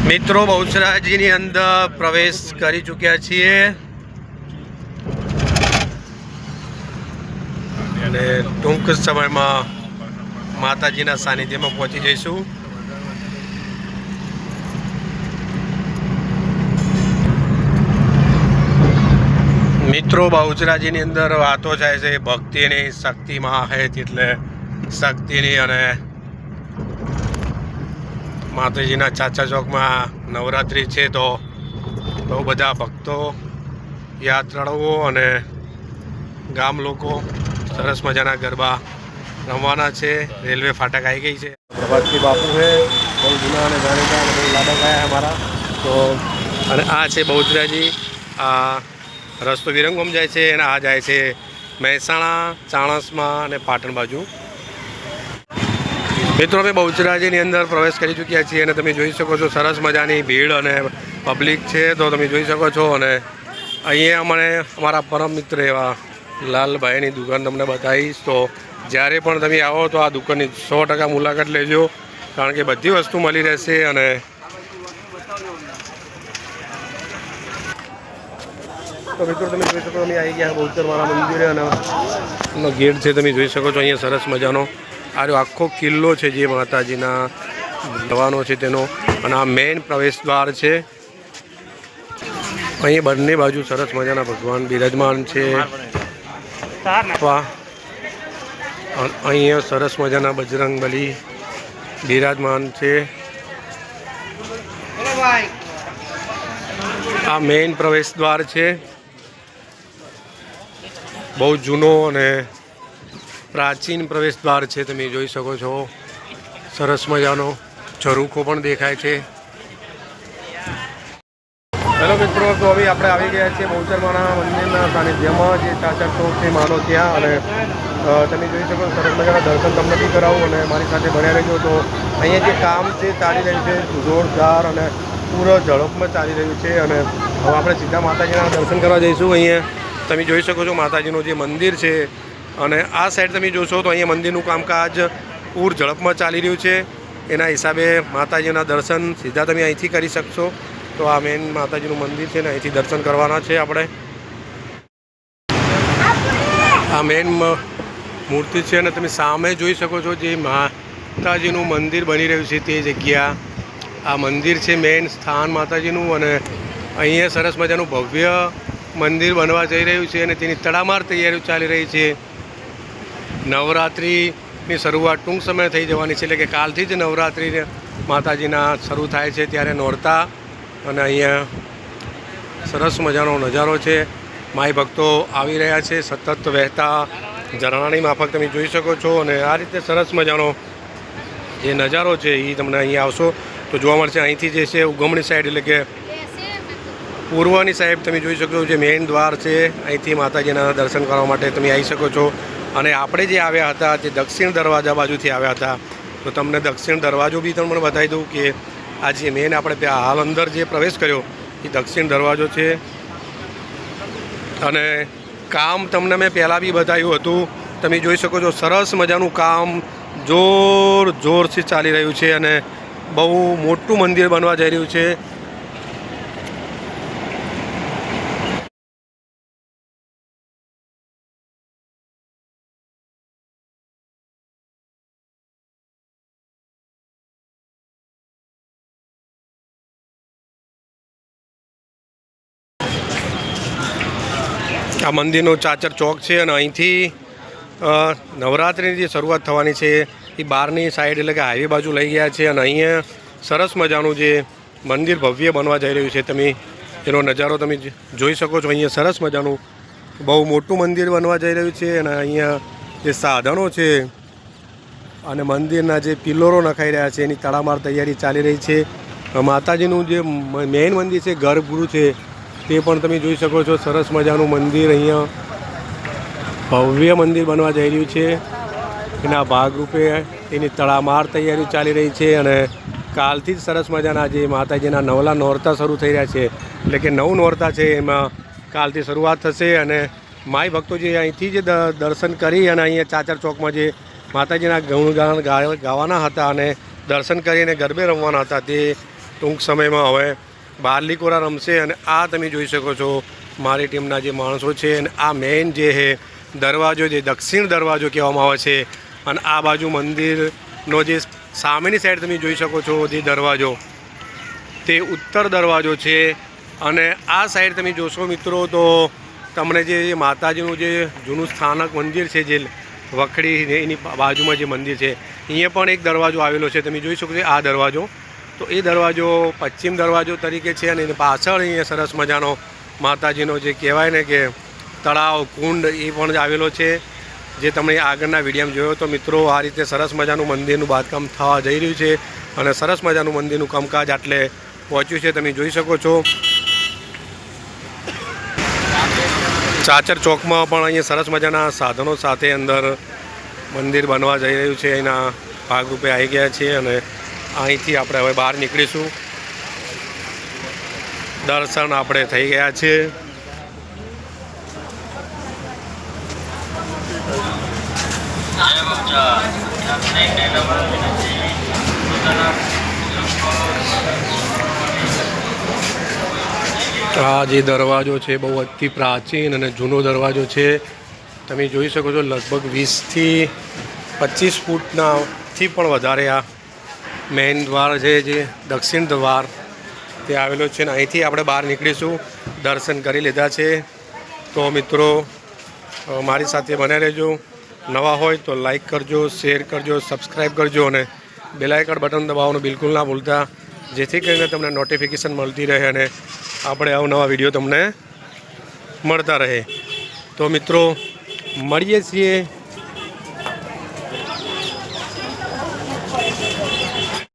મિત્રો બહુચરાજીની અંદર પ્રવેશ કરી ચૂક્યા છીએ અને ટૂંક સમયમાં માતાજીના સાનિધ્યમાં પહોંચી જઈશું। મિત્રો બહુચરાજીની અંદર વાતો થાય છે ભક્તિની શક્તિમાં હે એટલે શક્તિની અને માતાજીના ચાચા ચોકમાં નવરાત્રિ છે તો બહુ બધા ભક્તો યાત્રાળુઓ અને ગામ લોકો સરસ મજાના ગરબા રમવાના છે। રેલવે ફાટક આવી ગઈ છે। પ્રભાતસિંહ બાપુ છે બહુ જૂના અને જાણીતા અને બહુ લાડા ગયા અમારા તો અને આ છે બહુચરાજી। આ રસ્તો વિરંગોમ જાય છે અને આ જાય છે મહેસાણા ચાણસમાં અને પાટણ બાજુ। મિત્રો અમે બહુચરાજીની અંદર પ્રવેશ કરી ચૂક્યા છીએ અને તમે જોઈ શકો છો સરસ મજાની ભીડ અને પબ્લિક છે તો તમે જોઈ શકો છો। અને અહીંયા અમને અમારા પરમ મિત્ર એવા લાલભાઈની દુકાન તમને બતાવીશ તો જ્યારે પણ તમે આવો તો આ દુકાનની 100% મુલાકાત લેજો કારણ કે બધી વસ્તુ મળી રહેશે। અને તો મિત્રો તમે જોઈ શકો અમે આવી ગયા બહુચરવાળા મંદિરે અને એનો ગેટ છે તમે જોઈ શકો છો। અહીંયા સરસ મજાનો આ આખો કિલ્લો છે જે માતાજીના જવાનો છે તેનો અને આ મેઇન પ્રવેશ દ્વાર છે। અહીં બંને બાજુ સરસ મજાના ભગવાન બિરાજમાન છે। અહીંયા સરસ મજાના બજરંગબલી બિરાજમાન છે। આ મેઇન પ્રવેશ દ્વાર છે। બહુ જૂનો અને પ્રાચીન પ્રવેશ દ્વાર છે તમે જોઈ શકો છો। સરસ મજાનો ઝરૂખો પણ દેખાય છે। હેલો મિત્રો તો હવે આપણે આવી ગયા છીએ બહુચરવાળા મંદિરના સાનિધ્યમાં જે ચાચર ચોક છે માનો ત્યાં અને તમે જોઈ શકો સરસ મજાના દર્શન તમને બી કરાવું અને મારી સાથે બન્યા રહેજો। તો અહીંયા જે કામ છે ચાલી રહ્યું છે જોરદાર અને પૂરો ઝડપમાં ચાલી રહ્યું છે અને હવે આપણે સીધા માતાજીના દર્શન કરવા જઈશું। અહીંયા તમે જોઈ શકો છો માતાજીનું જે મંદિર છે અને આ સાઈડ તમે જોશો તો અહીંયા મંદિરનું કામકાજ પૂર ઝડપમાં ચાલી રહ્યું છે। એના હિસાબે માતાજીના દર્શન સીધા તમે અહીંથી કરી શકશો। તો આ મેઇન માતાજીનું મંદિર છે ને અહીંથી દર્શન કરવાના છે આપણે। આ મેઇન મૂર્તિ છે અને તમે સામે જોઈ શકો છો જે માતાજીનું મંદિર બની રહ્યું છે તે જગ્યા આ મંદિર છે મેઇન સ્થાન માતાજીનું અને અહીંયા સરસ મજાનું ભવ્ય મંદિર બનવા જઈ રહ્યું છે અને તેની તડામાર તૈયારીઓ ચાલી રહી છે। નવરાત્રિની શરૂઆત ટૂંક સમય થઈ જવાની છે એટલે કે કાલથી જ નવરાત્રિ માતાજીના શરૂ થાય છે ત્યારે નોરતા અને અહીંયા સરસ મજાનો નજારો છે। માઈ ભક્તો આવી રહ્યા છે સતત વહેતા ઝરણાની માફક તમે જોઈ શકો છો અને આ રીતે સરસ મજાનો જે નજારો છે એ તમને અહીંયા આવશો તો જોવા મળશે। અહીંથી જે છે ઉગમણી સાઈડ એટલે કે પૂર્વની સાઈડ તમે જોઈ શકો છો જે મેઇન દ્વાર છે અહીંથી માતાજીના દર્શન કરવા માટે તમે આવી શકો છો। અને આપણે જે આવ્યા હતા તે દક્ષિણ દરવાજા બાજુથી આવ્યા હતા તો તમને દક્ષિણ દરવાજો બી તમને બતાવી દઉં કે આ જે મેઇન આપણે હાલ અંદર જે પ્રવેશ કર્યો એ દક્ષિણ દરવાજો છે। અને કામ તમને મેં પહેલાં બી બતાવ્યું હતું તમે જોઈ શકો છો સરસ મજાનું કામ જોરથી ચાલી રહ્યું છે અને બહુ મોટું મંદિર બનવા જઈ રહ્યું છે। આ મંદિરનો ચાચર ચોક છે અને અહીંથી નવરાત્રિની જે શરૂઆત થવાની છે એ બહારની સાઈડ એટલે કે હાઈવે બાજુ લઈ ગયા છે અને અહીંયા સરસ મજાનું જે મંદિર ભવ્ય બનવા જઈ રહ્યું છે તમે એનો નજારો તમે જોઈ શકો છો। અહીંયા સરસ મજાનું બહુ મોટું મંદિર બનવા જઈ રહ્યું છે અને અહીંયા જે સાધનો છે અને મંદિરના જે પિલ્લરો નખાઈ રહ્યા છે એની તડામાર તૈયારી ચાલી રહી છે। માતાજીનું જે મેઇન મંદિર છે ગર્ભગૃહ છે તે પણ તમે જોઈ શકો છો સરસ મજાનું મંદિર અહીંયા ભવ્ય મંદિર બનવા જઈ રહ્યું છે। એના ભાગરૂપે એની તડામાર તૈયારીઓ ચાલી રહી છે અને કાલથી જ સરસ મજાના જે માતાજીના નવલા નોરતા શરૂ થઈ રહ્યા છે એટલે કે 9 નોરતા છે એમાં કાલથી શરૂઆત થશે। અને માઈ ભક્તો જે અહીંથી જ દર્શન કરી અને અહીંયા ચાચર ચોકમાં જે માતાજીના ગુણગાન ગાવાના હતા અને દર્શન કરીને ગરબે રમવાના હતા તે ટૂંક સમયમાં હવે બારલી કોરા રમશે। અને આ તમે જોઈ શકો છો મારી ટીમના જે માણસો છે। અને આ મેઇન જે છે દરવાજો, જે દક્ષિણ દરવાજો કહેવામાં આવે છે। અને આ બાજુ મંદિરનો જે સામેની સાઈડ તમે જોઈ શકો છો જે દરવાજો, તે ઉત્તર દરવાજો છે। અને આ સાઈડ તમે જોશો મિત્રો તો તમને જે માતાજીનું જે જૂનું સ્થાનક મંદિર છે, જે વખડી એની બાજુમાં જે મંદિર છે, અહીંયા પણ એક દરવાજો આવેલો છે, તમે જોઈ શકો છો આ દરવાજો। તો એ દરવાજો પશ્ચિમ દરવાજો તરીકે છે। અને એની પાછળ અહીંયા સરસ મજાનો માતાજીનો જે કહેવાય ને કે તળાવ, કુંડ એ પણ આવેલો છે, જે તમે આગળના વિડીયોમાં જોયો। તો મિત્રો આ રીતે સરસ મજાનું મંદિરનું બાંધકામ થવા જઈ રહ્યું છે। અને સરસ મજાનું મંદિરનું કામકાજ આટલે પહોંચ્યું છે, તમે જોઈ શકો છો। ચાચર ચોકમાં પણ અહીંયા સરસ મજાના સાધનો સાથે અંદર મંદિર બનવા જઈ રહ્યું છે, એના ભાગરૂપે આવી ગયા છે। અને અહીંથી આપણે હવે બહાર નીકળીશું। દર્શન આપણે થઈ ગયા છે। આ જે દરવાજો છે બહુ અતિ પ્રાચીન અને જૂનો દરવાજો છે, તમે જોઈ શકો છો। લગભગ 20થી 25 ફૂટનાથી પણ વધારે આ મેઇન દ્વાર છે, જે દક્ષિણ દ્વાર તે આવેલો છે। અને અહીંથી આપણે બહાર નીકળીશું। દર્શન કરી લીધા છે તો મિત્રો મારી સાથે બને રહેજો। નવા હોય તો લાઈક કરજો, શેર કરજો, સબસ્ક્રાઈબ કરજો અને બેલ આઇકન બટન દબાવવાનું બિલકુલ ના ભૂલતા, જેથી કરીને તમને નોટિફિકેશન મળતી રહે અને આપણે અવનવા વિડીયો તમને મળતા રહે। તો મિત્રો મળીએ છીએ